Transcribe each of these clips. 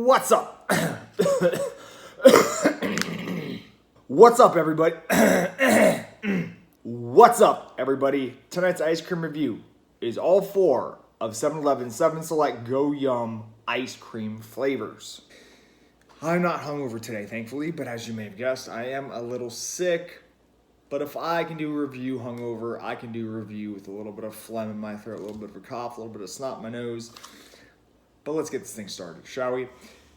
What's up? What's up, everybody? What's up, everybody? Tonight's ice cream review is all four of 7-Eleven 7 Select Go Yum ice cream flavors. I'm not hungover today, thankfully, but as you may have guessed, I am a little sick. But if I can do a review hungover, I can do a review with a little bit of phlegm in my throat, a little bit of a cough, a little bit of snot in my nose. But let's get this thing started, shall we?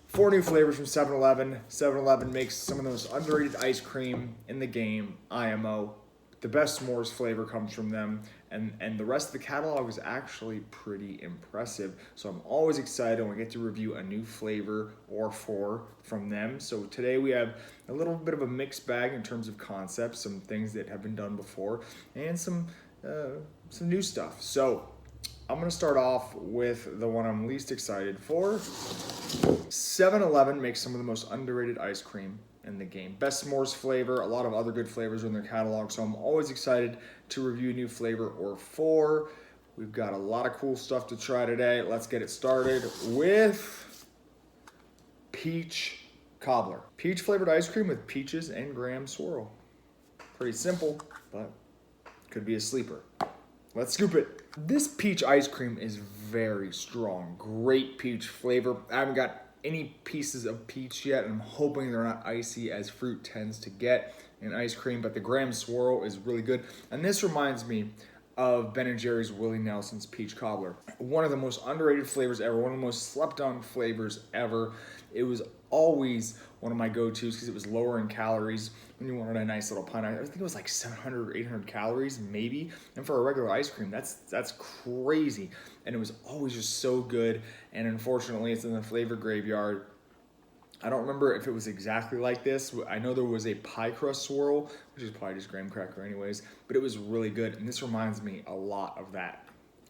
4 new flavors from 7-Eleven. 7-Eleven makes some of the most underrated ice cream in the game, IMO. The best s'mores flavor comes from them, and the rest of the catalog is actually pretty impressive. So I'm always excited when I get to review a new flavor or 4 from them. So today we have a little bit of a mixed bag in terms of concepts, some things that have been done before, and some new stuff. So I'm going to start off with the one I'm least excited for. 7-Eleven makes some of the most underrated ice cream in the game. Best s'mores flavor, a lot of other good flavors in their catalog, so I'm always excited to review a new flavor or 4. We've got a lot of cool stuff to try today. Let's get it started with peach cobbler. Peach flavored ice cream with peaches and graham swirl. Pretty simple, but could be a sleeper. Let's scoop it. This peach ice cream is very strong. Great peach flavor. I haven't got any pieces of peach yet, and I'm hoping they're not icy as fruit tends to get in ice cream, but the graham swirl is really good. And this reminds me of Ben & Jerry's Willie Nelson's Peach Cobbler. One of the most underrated flavors ever, one of the most slept on flavors ever. It was always one of my go-tos because it was lower in calories. When you wanted a nice little pint, I think it was like 700 or 800 calories maybe. And for a regular ice cream, that's crazy. And it was always just so good. And unfortunately, it's in the flavor graveyard. I don't remember if it was exactly like this. I know there was a pie crust swirl, which is probably just graham cracker anyways, but it was really good. And this reminds me a lot of that.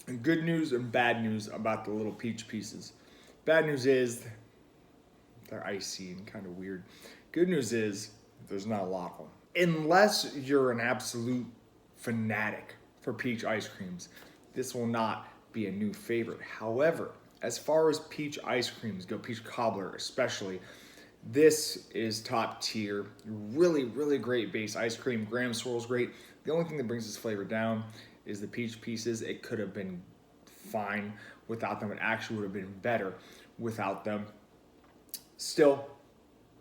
And good news and bad news about the little peach pieces. Bad news is they're icy and kind of weird. Good news is there's not a lot of them. Unless you're an absolute fanatic for peach ice creams, this will not be a new favorite. However, as far as peach ice creams go, peach cobbler especially, this is top tier. Really, really great base ice cream. Graham swirl is great. The only thing that brings this flavor down is the peach pieces. It could have been fine without them. It actually would have been better without them. Still,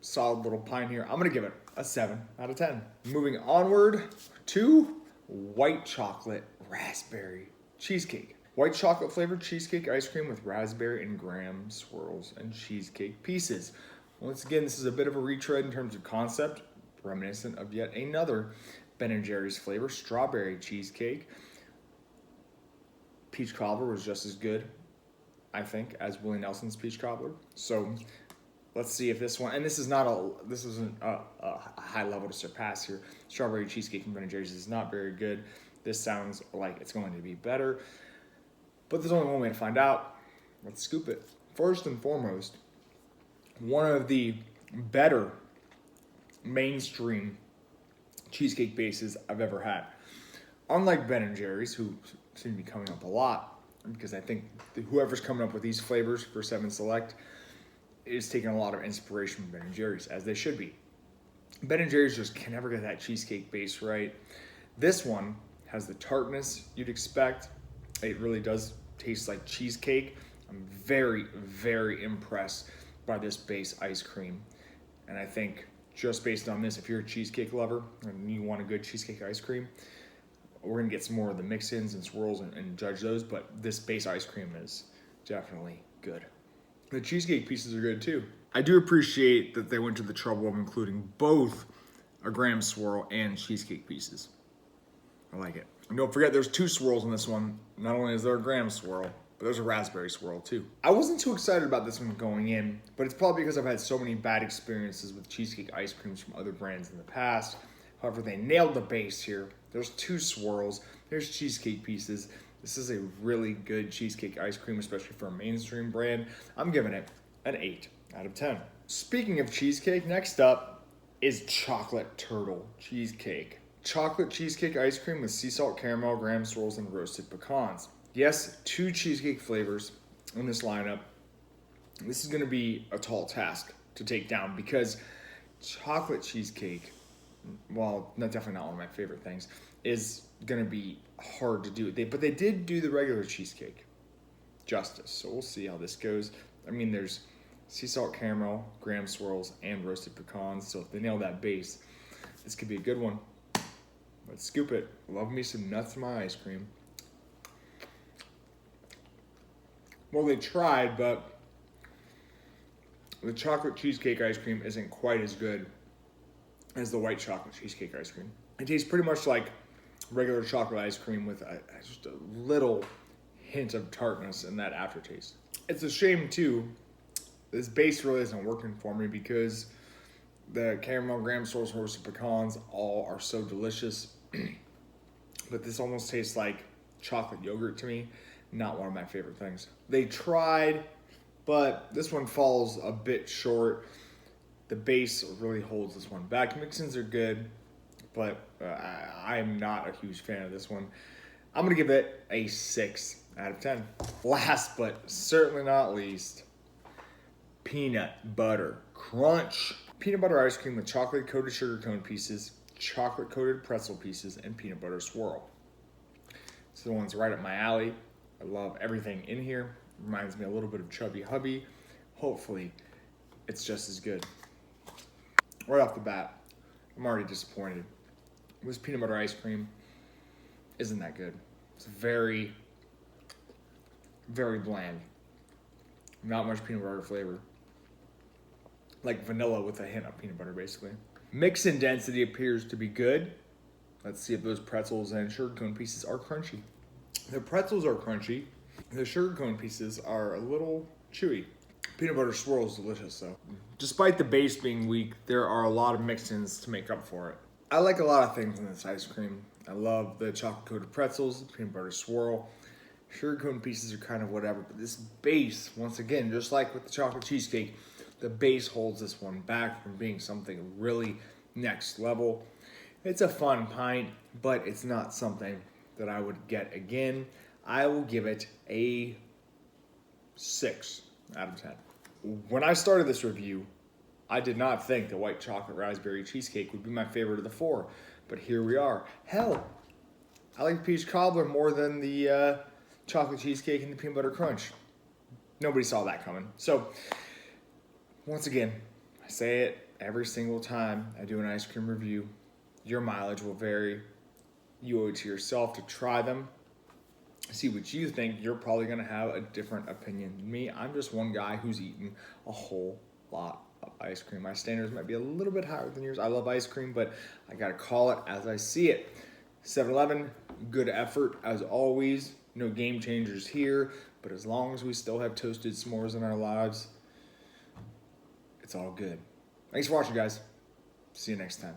solid little pint here. I'm going to give it a 7 out of 10. Moving onward to white chocolate raspberry cheesecake. White chocolate flavored cheesecake ice cream with raspberry and graham swirls and cheesecake pieces. Once again, this is a bit of a retread in terms of concept, reminiscent of yet another Ben & Jerry's flavor, strawberry cheesecake. Peach cobbler was just as good, I think, as Willie Nelson's peach cobbler. So let's see if this one, and this isn't a high level to surpass here. Strawberry cheesecake from Ben & Jerry's is not very good. This sounds like it's going to be better, but there's only one way to find out. Let's scoop it. First and foremost, one of the better mainstream cheesecake bases I've ever had. Unlike Ben & Jerry's, who seem to be coming up a lot, because I think whoever's coming up with these flavors for 7 Select is taking a lot of inspiration from Ben & Jerry's, as they should be. Ben & Jerry's just can never get that cheesecake base right. This one has the tartness you'd expect. It really does taste like cheesecake. I'm very, very impressed by this base ice cream. And I think just based on this, if you're a cheesecake lover and you want a good cheesecake ice cream, we're gonna get some more of the mix-ins and swirls and judge those, but this base ice cream is definitely good. The cheesecake pieces are good too. I do appreciate that they went to the trouble of including both a graham swirl and cheesecake pieces. I like it. And don't forget there's 2 swirls in this one. Not only is there a graham swirl, but there's a raspberry swirl too. I wasn't too excited about this one going in, but it's probably because I've had so many bad experiences with cheesecake ice creams from other brands in the past. However, they nailed the base here. There's 2 swirls, there's cheesecake pieces. This is a really good cheesecake ice cream, especially for a mainstream brand. I'm giving it an 8 out of 10. Speaking of cheesecake, next up is chocolate turtle cheesecake. Chocolate cheesecake ice cream with sea salt caramel, graham swirls, and roasted pecans. Yes, 2 cheesecake flavors in this lineup. This is going to be a tall task to take down because chocolate cheesecake, well, definitely not one of my favorite things, is going to be hard to do. But they did do the regular cheesecake justice, so we'll see how this goes. I mean, there's sea salt caramel, graham swirls, and roasted pecans, so if they nail that base, this could be a good one. Let's scoop it. Love me some nuts in my ice cream. Well, they tried, but the chocolate cheesecake ice cream isn't quite as good as the white chocolate cheesecake ice cream. It tastes pretty much like regular chocolate ice cream with just a little hint of tartness in that aftertaste. It's a shame too, this base really isn't working for me because the caramel, graham swirls, roasted pecans all are so delicious. But this almost tastes like chocolate yogurt to me. Not one of my favorite things. They tried, but this one falls a bit short. The base really holds this one back. Mix-ins are good, but I'm not a huge fan of this one. I'm gonna give it a 6 out of 10. Last but certainly not least, peanut butter crunch. Peanut butter ice cream with chocolate coated sugar cone pieces, chocolate coated pretzel pieces, and peanut butter swirl. So the one's right up my alley. I love everything in here. Reminds me a little bit of Chubby Hubby. Hopefully, it's just as good. Right off the bat, I'm already disappointed. This peanut butter ice cream isn't that good. It's very, very bland. Not much peanut butter flavor. Like vanilla with a hint of peanut butter, basically. Mix-in density appears to be good. Let's see if those pretzels and sugar cone pieces are crunchy. The pretzels are crunchy. The sugar cone pieces are a little chewy. Peanut butter swirl is delicious though. Despite the base being weak, there are a lot of mix-ins to make up for it. I like a lot of things in this ice cream. I love the chocolate coated pretzels, the peanut butter swirl. Sugar cone pieces are kind of whatever, but this base, once again, just like with the chocolate cheesecake, the base holds this one back from being something really next level. It's a fun pint, but it's not something that I would get again. I will give it a 6 out of 10. When I started this review, I did not think the white chocolate raspberry cheesecake would be my favorite of the 4, but here we are. Hell, I like peach cobbler more than the chocolate cheesecake and the peanut butter crunch. Nobody saw that coming. So, once again, I say it every single time I do an ice cream review. Your mileage will vary. You owe it to yourself to try them. See what you think. You're probably gonna have a different opinion than me. I'm just one guy who's eaten a whole lot of ice cream. My standards might be a little bit higher than yours. I love ice cream, but I gotta call it as I see it. 7-Eleven, good effort as always. No game changers here, but as long as we still have toasted s'mores in our lives, it's all good. Thanks for watching, guys. See you next time.